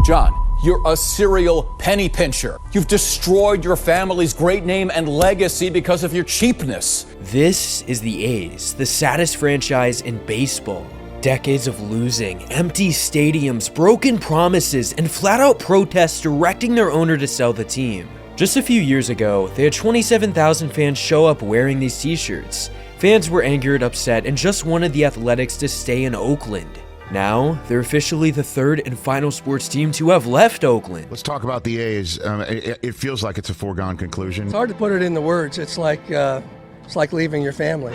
John, you're a serial penny pincher. You've destroyed your family's great name and legacy because of your cheapness. This is the A's, the saddest franchise in baseball. Decades of losing, empty stadiums, broken promises, and flat-out protests directing their owner to sell the team. Just a few years ago, they had 27,000 fans show up wearing these t-shirts. Fans were angered, upset, and just wanted the Athletics to stay in Oakland. Now, they're officially the third and final sports team to have left Oakland. Let's talk about the A's. It feels like it's a foregone conclusion. It's hard to put it into words. It's like leaving your family.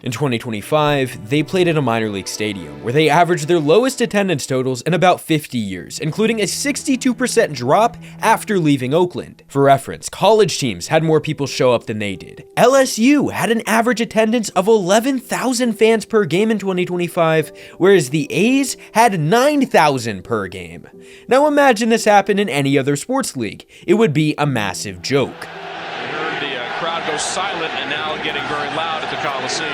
In 2025, they played at a minor league stadium, where they averaged their lowest attendance totals in about 50 years, including a 62% drop after leaving Oakland. For reference, college teams had more people show up than they did. LSU had an average attendance of 11,000 fans per game in 2025, whereas the A's had 9,000 per game. Now imagine this happened in any other sports league. It would be a massive joke. Crowd goes silent and now getting very loud at the Coliseum.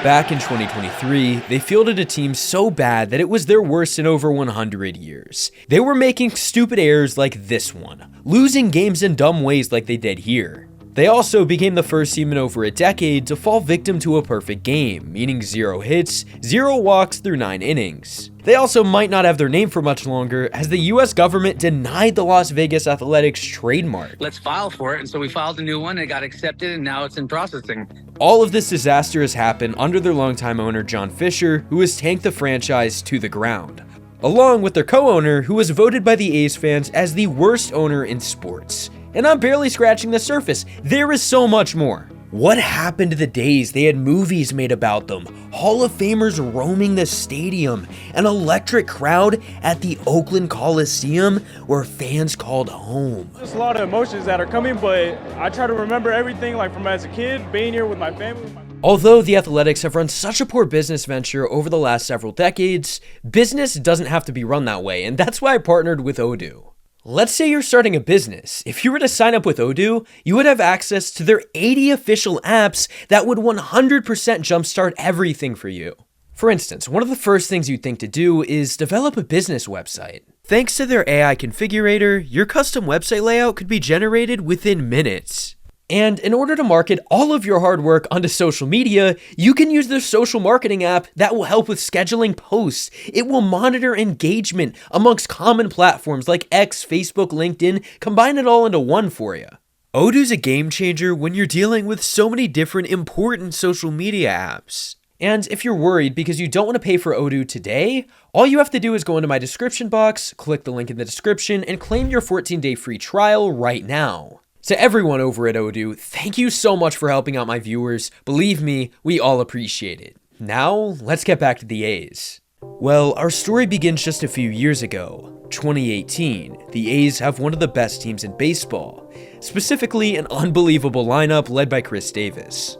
Back in 2023, they fielded a team so bad that it was their worst in over 100 years. They were making stupid errors like this one, losing games in dumb ways like they did here. They also became the first team in over a decade to fall victim to a perfect game, meaning 0 hits, 0 walks through 9 innings. They also might not have their name for much longer, as the US government denied the Las Vegas Athletics trademark. Let's file for it, and so we filed a new one, it got accepted, and now it's in processing. All of this disaster has happened under their longtime owner John Fisher, who has tanked the franchise to the ground, along with their co-owner, who was voted by the A's fans as the worst owner in sports. And I'm barely scratching the surface. There is so much more. What happened to the days they had movies made about them, Hall of Famers roaming the stadium, an electric crowd at the Oakland Coliseum where fans called home? There's a lot of emotions that are coming, but I try to remember everything like from as a kid, being here with my family. Although the Athletics have run such a poor business venture over the last several decades, business doesn't have to be run that way, and that's why I partnered with Odoo. Let's say you're starting a business. If you were to sign up with Odoo, you would have access to their 80 official apps that would 100% jumpstart everything for you. For instance, one of the first things you'd think to do is develop a business website. Thanks to their AI configurator, your custom website layout could be generated within minutes. And in order to market all of your hard work onto social media, you can use their social marketing app that will help with scheduling posts. It will monitor engagement amongst common platforms like X, Facebook, LinkedIn, combine it all into one for you. Odoo's a game changer when you're dealing with so many different important social media apps. And if you're worried because you don't want to pay for Odoo today, all you have to do is go into my description box, click the link in the description, and claim your 14-day free trial right now. To everyone over at Odoo, thank you so much for helping out my viewers. Believe me, we all appreciate it. Now, let's get back to the A's. Well, our story begins just a few years ago. 2018, the A's have one of the best teams in baseball, specifically an unbelievable lineup led by Chris Davis.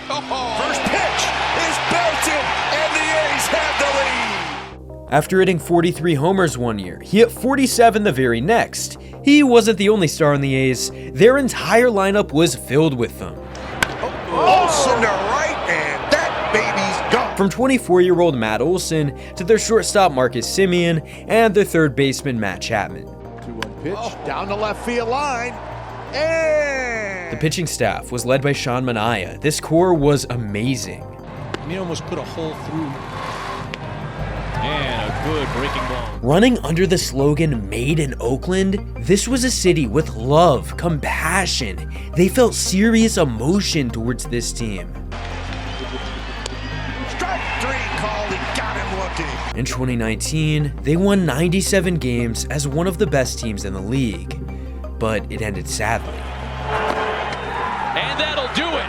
First pitch is belted, and the A's have the lead. After hitting 43 homers one year, he hit 47 the very next. He wasn't the only star in the A's. Their entire lineup was filled with them. Olsen to right, and that baby's gone. From 24-year-old Matt Olson to their shortstop Marcus Semien and their third baseman Matt Chapman. 2-1 pitch down the left field line, and The pitching staff was led by Sean Manaea. This core was amazing. He almost put a hole through. And a good breaking ball. Running under the slogan Made in Oakland, this was a city with love, compassion. They felt serious emotion towards this team. strike three called, he got him looking. In 2019, they won 97 games as one of the best teams in the league, but it ended sadly. And that'll do it.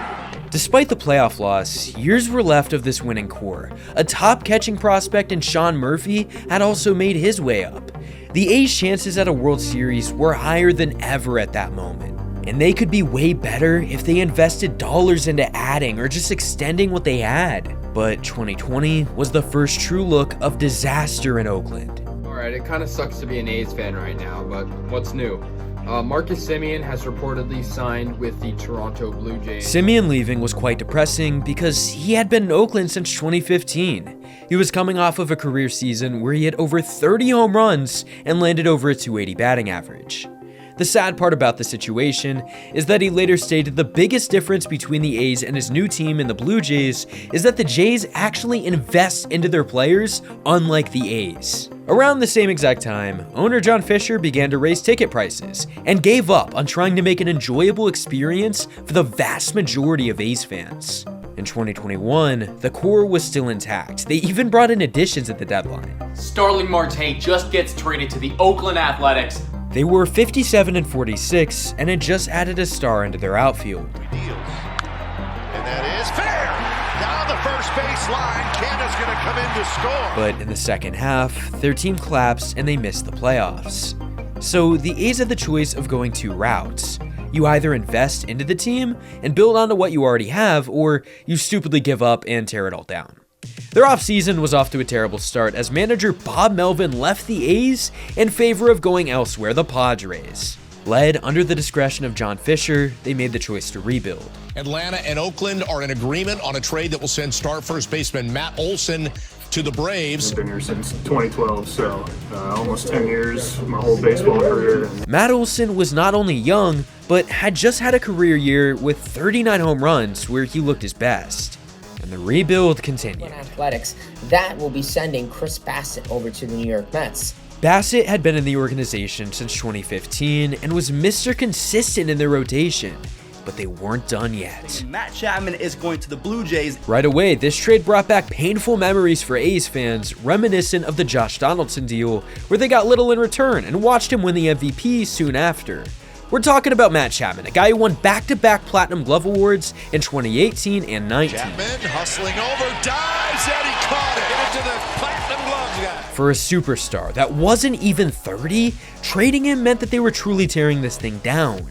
Despite the playoff loss, years were left of this winning core. A top catching prospect in Sean Murphy had also made his way up. The A's chances at a World Series were higher than ever at that moment, and they could be way better if they invested dollars into adding or just extending what they had. But 2020 was the first true look of disaster in Oakland. Alright, it kind of sucks to be an A's fan right now, but what's new? Marcus Semien has reportedly signed with the Toronto Blue Jays. Semien leaving was quite depressing because he had been in Oakland since 2015. He was coming off of a career season where he had over 30 home runs and landed over a .280 batting average. The sad part about the situation is that he later stated the biggest difference between the A's and his new team in the Blue Jays is that the Jays actually invest into their players, unlike the A's. Around the same exact time, owner John Fisher began to raise ticket prices and gave up on trying to make an enjoyable experience for the vast majority of A's fans. In 2021, the core was still intact. They even brought in additions at the deadline. Starling Marte just gets traded to the Oakland Athletics. They were 57-46 and had just added a star into their outfield. And that is fair. Down the first base line. Canada's going to come in to score. But in the second half, their team collapsed and they missed the playoffs. So the A's had the choice of going two routes. You either invest into the team and build onto what you already have, or you stupidly give up and tear it all down. Their offseason was off to a terrible start as manager Bob Melvin left the A's in favor of going elsewhere, the Padres. Led under the discretion of John Fisher, they made the choice to rebuild. Atlanta and Oakland are in agreement on a trade that will send star first baseman Matt Olson to the Braves. I've been here since 2012, so almost 10 years, my whole baseball career. Matt Olson was not only young, but had just had a career year with 39 home runs where he looked his best. And the rebuild continued. Athletics, that will be sending Chris Bassett over to the New York Mets. Bassett had been in the organization since 2015 and was Mr. Consistent in their rotation, but they weren't done yet. Matt Chapman is going to the Blue Jays. Right away, this trade brought back painful memories for A's fans, reminiscent of the Josh Donaldson deal, where they got little in return and watched him win the MVP soon after. We're talking about Matt Chapman, a guy who won back-to-back Platinum Glove Awards in 2018 and 19. Chapman hustling over, dives, and he caught it into the Platinum Gloves guy. For a superstar that wasn't even 30, trading him meant that they were truly tearing this thing down.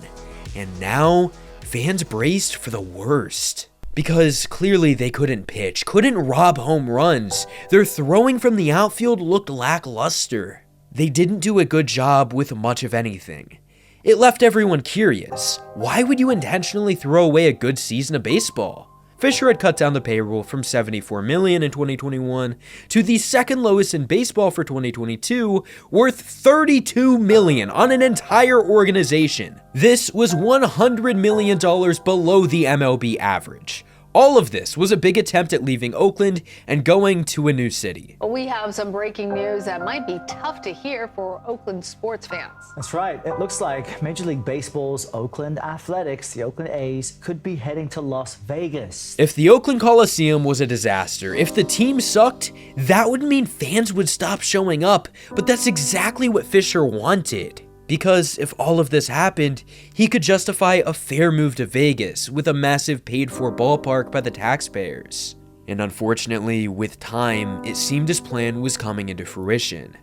And now, fans braced for the worst. Because clearly they couldn't pitch, couldn't rob home runs. Their throwing from the outfield looked lackluster. They didn't do a good job with much of anything. It left everyone curious. Why would you intentionally throw away a good season of baseball? Fisher had cut down the payroll from $74 million in 2021 to the second lowest in baseball for 2022, worth $32 million on an entire organization. This was $100 million below the MLB average. All of this was a big attempt at leaving Oakland and going to a new city. We have some breaking news that might be tough to hear for Oakland sports fans. That's right. It looks like Major League Baseball's Oakland Athletics, the Oakland A's, could be heading to Las Vegas. If the Oakland Coliseum was a disaster, if the team sucked, that would mean fans would stop showing up, but that's exactly what Fisher wanted. Because if all of this happened, he could justify a fair move to Vegas with a massive paid-for ballpark by the taxpayers. And unfortunately, with time, it seemed his plan was coming into fruition.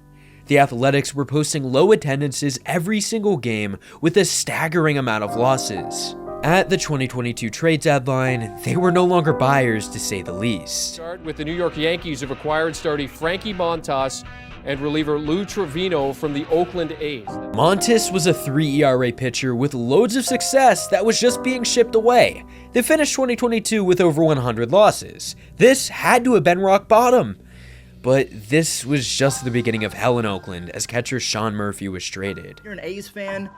The Athletics were posting low attendances every single game with a staggering amount of losses. At the 2022 trade deadline, they were no longer buyers to say the least. Start with the New York Yankees have acquired starter Frankie Montas and reliever Lou Trevino from the Oakland A's. Montas was a 3 ERA pitcher with loads of success that was just being shipped away. They finished 2022 with over 100 losses. This had to have been rock bottom. But this was just the beginning of hell in Oakland as catcher Sean Murphy was traded. If you're an A's fan,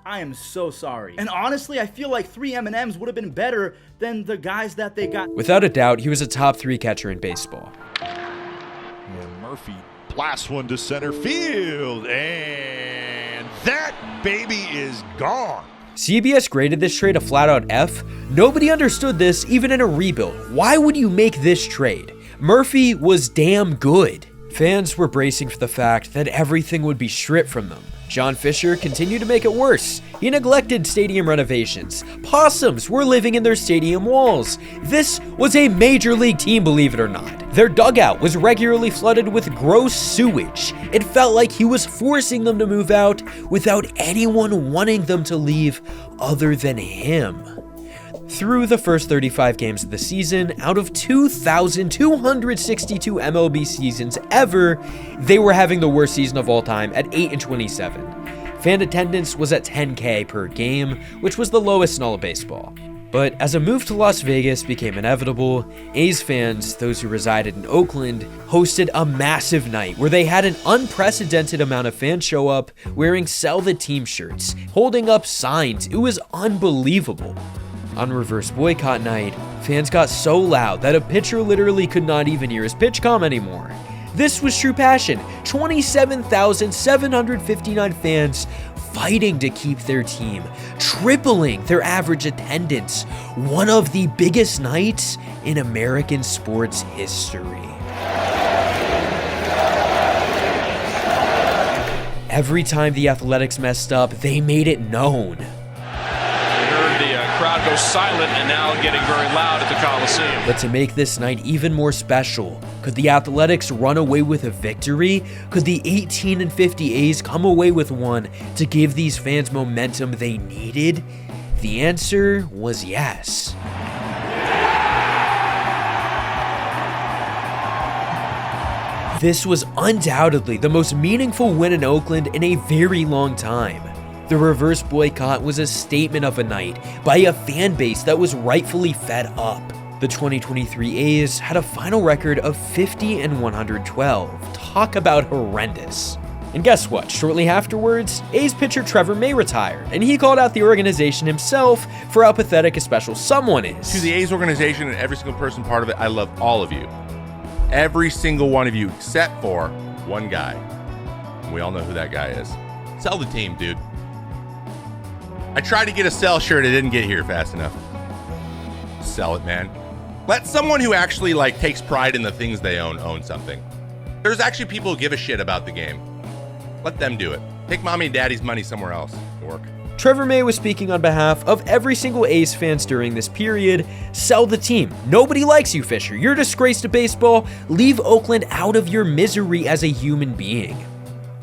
I am so sorry. And honestly, I feel like 3 M&Ms would have been better than the guys that they got. Without a doubt, he was a top 3 catcher in baseball. And Murphy blasts one to center field, and that baby is gone. CBS graded this trade a flat-out F. Nobody understood this even in a rebuild. Why would you make this trade? Murphy was damn good. Fans were bracing for the fact that everything would be stripped from them. John Fisher continued to make it worse. He neglected stadium renovations. Possums were living in their stadium walls. This was a major league team, believe it or not. Their dugout was regularly flooded with gross sewage. It felt like he was forcing them to move out without anyone wanting them to leave other than him. Through the first 35 games of the season, out of 2,262 MLB seasons ever, they were having the worst season of all time at 8-27. Fan attendance was at 10K per game, which was the lowest in all of baseball. But as a move to Las Vegas became inevitable, A's fans, those who resided in Oakland, hosted a massive night where they had an unprecedented amount of fans show up wearing Sell the Team shirts, holding up signs. It was unbelievable. On reverse boycott night, fans got so loud that a pitcher literally could not even hear his pitch comm anymore. This was true passion. 27,759 fans fighting to keep their team, tripling their average attendance. One of the biggest nights in American sports history. Every time the Athletics messed up, they made it known. The crowd goes silent and now getting very loud at the Coliseum. But to make this night even more special, could the Athletics run away with a victory? Could the 18-50 A's come away with one to give these fans momentum they needed? The answer was yes. This was undoubtedly the most meaningful win in Oakland in a very long time. The reverse boycott was a statement of a night by a fan base that was rightfully fed up. The 2023 A's had a final record of 50-112. Talk about horrendous. And guess what? Shortly afterwards, A's pitcher Trevor May retired, and he called out the organization himself for how pathetic a special someone is. To the A's organization and every single person part of it, I love all of you. Every single one of you except for one guy. We all know who that guy is. Sell the team, dude. I tried to get a Sell shirt, it didn't get here fast enough. Sell it, man. Let someone who actually takes pride in the things they own something. There's actually people who give a shit about the game. Let them do it. Take mommy and daddy's money somewhere else. Dork. Trevor May was speaking on behalf of every single A's fans during this period. Sell the team. Nobody likes you, Fisher. You're a disgrace to baseball. Leave Oakland out of your misery as a human being.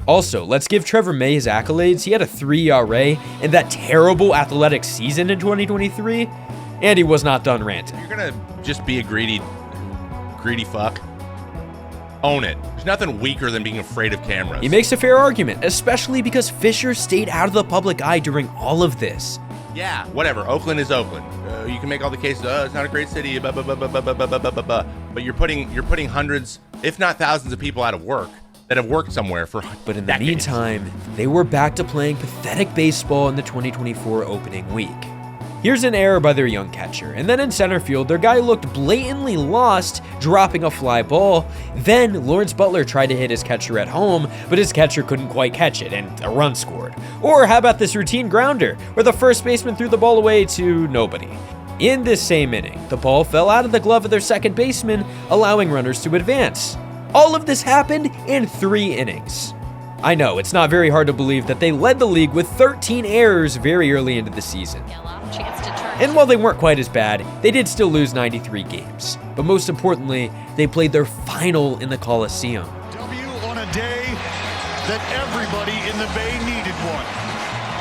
Also, let's give Trevor May his accolades. He had a 3 ERA in that terrible Athletics season in 2023, and he was not done ranting. You're gonna just be a greedy fuck. Own it. There's nothing weaker than being afraid of cameras. He makes a fair argument, especially because Fisher stayed out of the public eye during all of this. Yeah, whatever. Oakland is Oakland. You can make all the cases. It's not a great city. Blah, blah, blah, blah, blah, blah, blah, blah, blah. But you're putting hundreds, if not thousands, of people out of work that have worked somewhere for But in decades. the meantime, they were back to playing pathetic baseball in the 2024 opening week. Here's an error by their young catcher, and then in center field, their guy looked blatantly lost, dropping a fly ball. Then Lawrence Butler tried to hit his catcher at home, but his catcher couldn't quite catch it, and a run scored. Or how about this routine grounder, where the first baseman threw the ball away to nobody? In this same inning, the ball fell out of the glove of their second baseman, allowing runners to advance. All of this happened in 3 innings. I know, it's not very hard to believe that they led the league with 13 errors very early into the season. And while they weren't quite as bad, they did still lose 93 games. But most importantly, they played their final in the Coliseum. W on a day that everybody in the Bay needed one.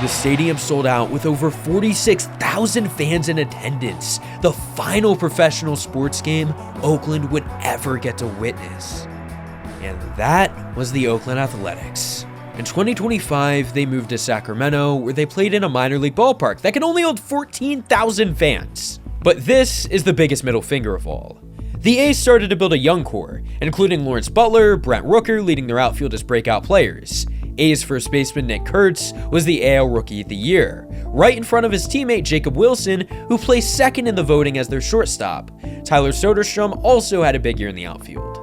The stadium sold out with over 46,000 fans in attendance, the final professional sports game Oakland would ever get to witness. And that was the Oakland Athletics. In 2025, they moved to Sacramento, where they played in a minor league ballpark that can only hold 14,000 fans. But this is the biggest middle finger of all. The A's started to build a young core, including Lawrence Butler, Brent Rooker leading their outfield as breakout players. A's first baseman Nick Kurtz was the AL Rookie of the Year, right in front of his teammate Jacob Wilson, who placed second in the voting as their shortstop. Tyler Soderstrom also had a big year in the outfield.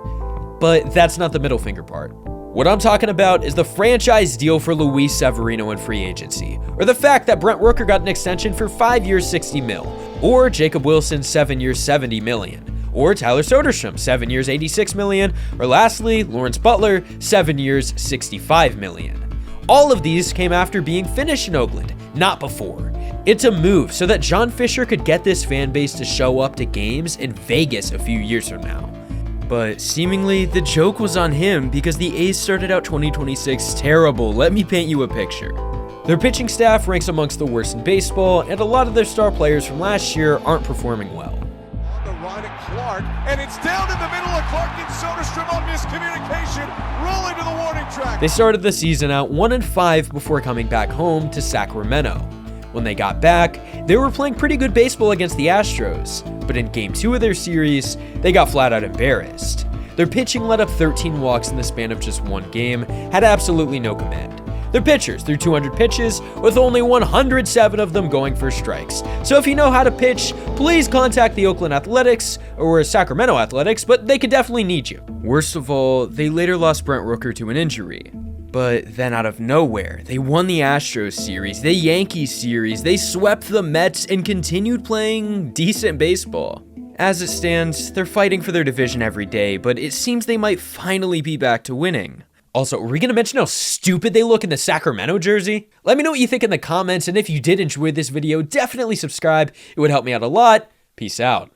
But that's not the middle finger part. What I'm talking about is the franchise deal for Luis Severino in free agency, or the fact that Brent Rooker got an extension for 5 years, $60 million, or Jacob Wilson 7 years, $70 million, or Tyler Soderstrom 7 years, $86 million, or lastly, Lawrence Butler 7 years, $65 million. All of these came after being finished in Oakland, not before. It's a move so that John Fisher could get this fan base to show up to games in Vegas a few years from now. But seemingly, the joke was on him because the A's started out 2026 terrible. Let me paint you a picture. Their pitching staff ranks amongst the worst in baseball, and a lot of their star players from last year aren't performing well. On the run at Clark, and it's down in the middle of Clark and Soderstrom on miscommunication, rolling to the warning track. They started the season out 1-5 before coming back home to Sacramento. When they got back, they were playing pretty good baseball against the Astros, but in Game 2 of their series, they got flat out embarrassed. Their pitching let up 13 walks in the span of just one game, had absolutely no command. Their pitchers threw 200 pitches, with only 107 of them going for strikes. So if you know how to pitch, please contact the Oakland Athletics or Sacramento Athletics, but they could definitely need you. Worst of all, they later lost Brent Rooker to an injury. But then out of nowhere, they won the Astros series, the Yankees series, they swept the Mets and continued playing decent baseball. As it stands, they're fighting for their division every day, but it seems they might finally be back to winning. Also, are we going to mention how stupid they look in the Sacramento jersey? Let me know what you think in the comments, and if you did enjoy this video, definitely subscribe. It would help me out a lot. Peace out.